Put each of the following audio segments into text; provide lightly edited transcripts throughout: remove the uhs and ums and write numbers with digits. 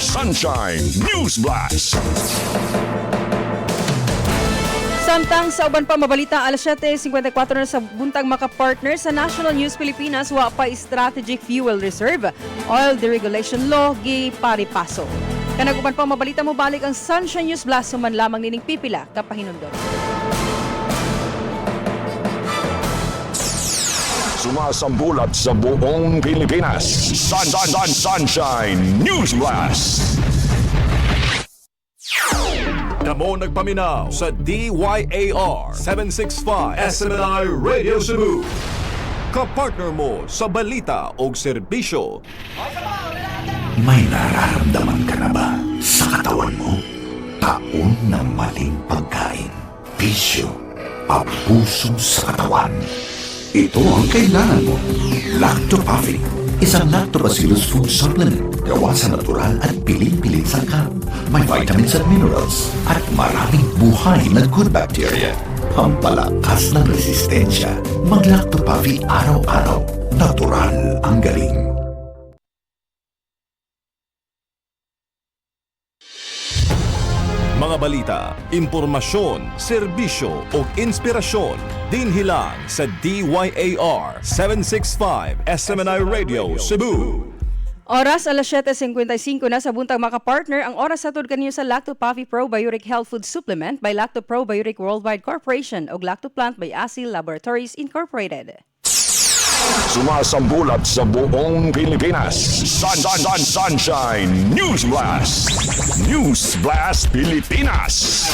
Sonshine Newsblast. Samtang sa uban pa mabalita, alas 7:54 na sa buntag makapartner sa National News Pilipinas, wa pa strategic fuel reserve, oil deregulation law, giparepaso. Kanag uban pa mabalita mo balik ang Sonshine Newsblast suman lamang nining pipila kapahinundon. Sumasambulat sa buong Pilipinas. Sonshine Newsblast. Kamo nagpaminaw sa DYAR 765 SMNI Radio Cebu. Kapartner mo sa balita o serbisyo. May nararamdaman ka na ba sa katawan mo? Taon ng maling pagkain, bisyo, abuso sa katawan. Ito ang kailangan mo. Lactopaffi, isang lactobacillus food supplement gawa sa natural at piling-piling sangkap. May vitamins at minerals at maraming buhay na good bacteria. Pampalakas ng resistensya. Mag-Lactopaffi araw-araw. Natural ang galing. Mga balita, impormasyon, serbisyo o inspirasyon dinhilang sa DYAR 765 SMNI Radio Cebu. Oras alas 7:55 na sa buntag makapartner ang oras sa kanyo sa Lactopaffi Probiotic Health Food Supplement by Lacto Probiotic Worldwide Corporation o Lactoplant by Asil Laboratories Incorporated. Sumasambulat sa buong Pilipinas. Sonshine Newsblast. Newsblast Pilipinas.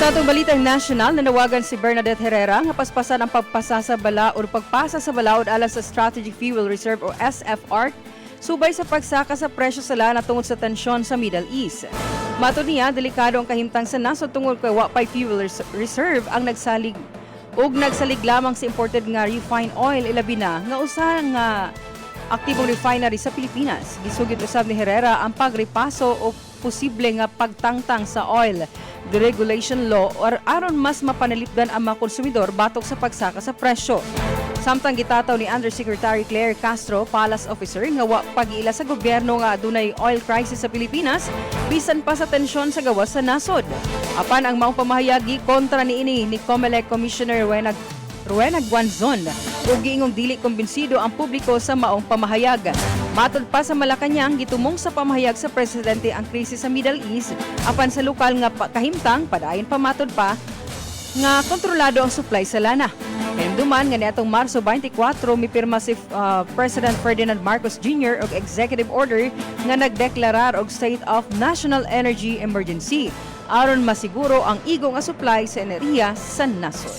Sa atong balitang national, nanawagan si Bernadette Herrera nga paspasan ang pagpasa sa balaod o pagpasa sa balaod alang sa Strategic Fuel Reserve o SFR subay sa pagsaka sa presyo sa lana tungod sa tensyon sa Middle East. Matod niya, delikado ang kahimtang sa nasod tungod kay wa pay fuel reserve ang nagsalig lamang sa imported nga refined oil ilabi na nga usa nga aktibong refinery sa Pilipinas. Gisugid usab ni Herrera ang pagrepaso o posible nga pagtangtang sa oil Deregulation Law or aron mas mapanalipdan ang mga konsumidor batok sa pagsaka sa presyo. Samtang gitataw ni Undersecretary Claire Castro, Palace Officer, nga wa pag-iila sa gobyerno nga dunay oil crisis sa Pilipinas, bisan pa sa tensyon sa gawas sa nasod. Apan ang maong pamahayagi kontra niini ni COMELEC Commissioner Rowena Guanzon ug giingong dili kumbinsido ang publiko sa maong pamahayag. Matod pa sa Malacañang, gitumong sa pamahayag sa presidente ang krisis sa Middle East apan sa lokal nga kahimtang padayon pa matod pa nga kontrolado ang supply sa lana. Hinduman nga niadtong Marso 24 mipirma si President Ferdinand Marcos Jr. og executive order nga nagdeklarar og state of national energy emergency aron masiguro ang igong nga supply sa enerhiya sa nasod.